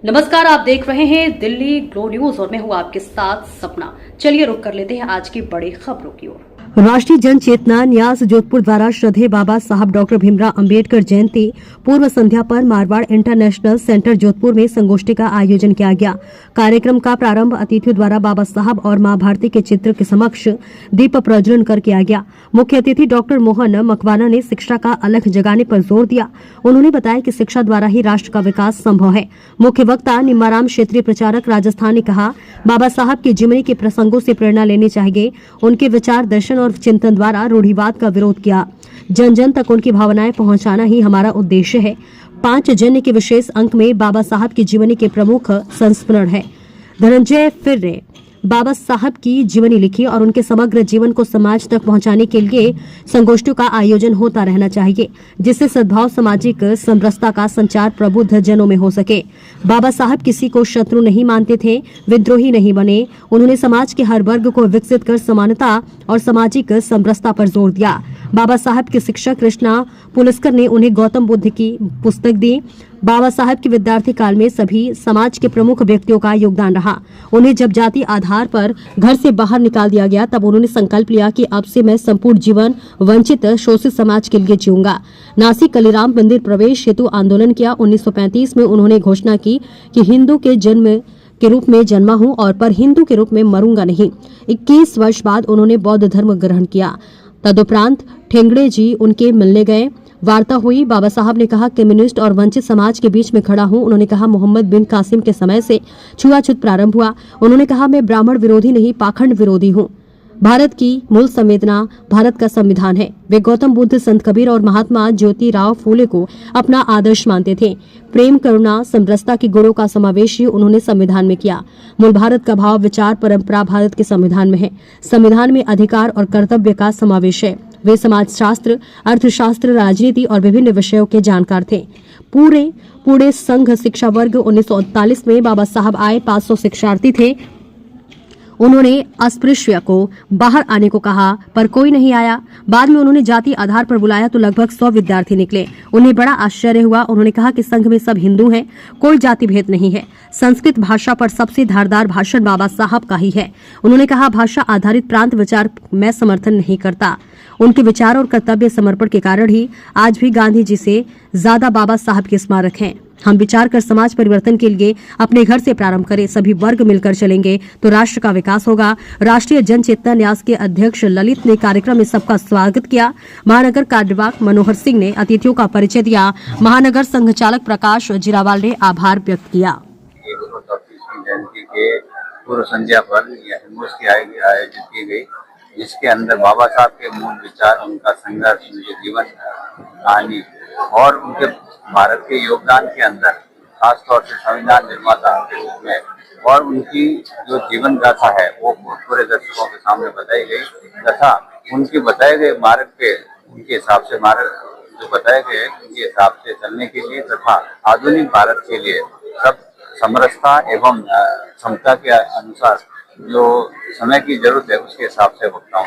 नमस्कार, आप देख रहे हैं दिल्ली ग्लो न्यूज और मैं हूं आपके साथ सपना। चलिए रुक कर लेते हैं आज की बड़ी खबरों की ओर। राष्ट्रीय जन चेतना न्यास जोधपुर द्वारा श्रद्धेय बाबा साहब डॉक्टर भीमराव अंबेडकर जयंती पूर्व संध्या पर मारवाड़ इंटरनेशनल सेंटर जोधपुर में संगोष्ठी का आयोजन किया गया। कार्यक्रम का प्रारंभ अतिथियों द्वारा बाबा साहब और मां भारती के चित्र के समक्ष दीप प्रज्वलन कर किया गया। मुख्य अतिथि डॉक्टर मोहन मकवाना ने शिक्षा का अलख जगाने पर जोर दिया। उन्होंने बताया कि शिक्षा द्वारा ही राष्ट्र का विकास संभव है। मुख्य वक्ता निम्माराम क्षेत्रीय प्रचारक राजस्थान ने कहा, बाबा साहब के जीवनी के प्रसंगों से प्रेरणा लेनी चाहिए। उनके विचार दर्शन और चिंतन द्वारा रूढ़िवाद का विरोध किया। जन जन तक उनकी भावनाएं पहुंचाना ही हमारा उद्देश्य है। 5 जन्य के विशेष अंक में बाबा साहब की जीवनी के प्रमुख संस्मरण है। धनंजय फिर ने बाबा साहब की जीवनी लिखी और उनके समग्र जीवन को समाज तक पहुंचाने के लिए संगोष्ठियों का आयोजन होता रहना चाहिए, जिससे सद्भाव सामाजिक समरसता का संचार प्रबुद्ध जनों में हो सके। बाबा साहब किसी को शत्रु नहीं मानते थे, विद्रोही नहीं बने। उन्होंने समाज के हर वर्ग को विकसित कर समानता और सामाजिक समरसता पर जोर दिया। बाबा साहब के शिक्षक कृष्णा पुलस्कर ने उन्हें गौतम बुद्ध की पुस्तक दी। बाबा साहब के विद्यार्थी काल में सभी समाज के प्रमुख व्यक्तियों का योगदान रहा। उन्हें जब जाति आधार पर घर से बाहर निकाल दिया गया, तब उन्होंने संकल्प लिया कि अब से मैं संपूर्ण जीवन वंचित शोषित समाज के लिए जीऊंगा। नासिक कलीराम मंदिर प्रवेश हेतु आंदोलन किया। 1935 में उन्होंने घोषणा की कि हिंदू के जन्म के रूप में जन्मा हूं और पर हिंदू के रूप में मरूंगा नहीं। 21 वर्ष बाद उन्होंने बौद्ध धर्म ग्रहण किया। तदुपरांत ठेंगड़े जी उनके मिलने गए, वार्ता हुई। बाबा साहब ने कहा, कम्युनिस्ट और वंचित समाज के बीच में खड़ा हूं। उन्होंने कहा, मोहम्मद बिन कासिम के समय से छुआछूत प्रारंभ हुआ। उन्होंने कहा, मैं ब्राह्मण विरोधी नहीं, पाखंड विरोधी हूं। भारत की मूल संवेदना भारत का संविधान है। वे गौतम बुद्ध, संत कबीर और महात्मा ज्योतिराव फूले को अपना आदर्श मानते थे। प्रेम, करुणा, समरसता के गुणों का समावेश ही उन्होंने संविधान में किया। मूल भारत का भाव, विचार, परंपरा भारत के संविधान में है। संविधान में अधिकार और कर्तव्य का समावेश है। वे समाजशास्त्र, अर्थशास्त्र, राजनीति और विभिन्न विषयों के जानकार थे। पूरे संघ शिक्षा वर्ग 1939 में बाबा साहब आए। 500 शिक्षार्थी थे। उन्होंने अस्पृश्य को बाहर आने को कहा, पर कोई नहीं आया। बाद में उन्होंने जाति आधार पर बुलाया तो लगभग 100 विद्यार्थी निकले। उन्हें बड़ा आश्चर्य हुआ। उन्होंने कहा कि संघ में सब हिंदू हैं, कोई जाति भेद नहीं है। संस्कृत भाषा पर सबसे धारदार भाषण बाबा साहब का ही है। उन्होंने कहा, भाषा आधारित प्रांत विचार मैं समर्थन नहीं करता। उनके विचार और कर्तव्य समर्पण के कारण ही आज भी गांधी जी से ज्यादा बाबा साहब के स्मारक हैं। हम विचार कर समाज परिवर्तन के लिए अपने घर से प्रारंभ करें। सभी वर्ग मिलकर चलेंगे तो राष्ट्र का विकास होगा। राष्ट्रीय जन चेतना न्यास के अध्यक्ष ललित ने कार्यक्रम में सबका स्वागत किया। महानगर कार्यवाहक मनोहर सिंह ने अतिथियों का परिचय दिया। महानगर संघ चालक प्रकाश जिरावाल ने आभार व्यक्त किया। जयंती के पूर्व संध्या पर आयोजित की गई, जिसके अंदर बाबा साहब के मूल विचार, उनका संघर्ष, उनके जीवन कहानी और उनके भारत के योगदान के अंदर खासतौर से संविधान निर्माता के रूप में और उनकी जो जीवन गाथा है वो पूरे दर्शकों के सामने बताई गई तथा उनके बताए गए मार्ग पे उनके हिसाब से मार्ग जो बताए गए उनके हिसाब से चलने के लिए तथा आधुनिक भारत के लिए सब समरसता एवं क्षमता के अनुसार जो समय की जरूरत है उसके हिसाब से वक्ताओं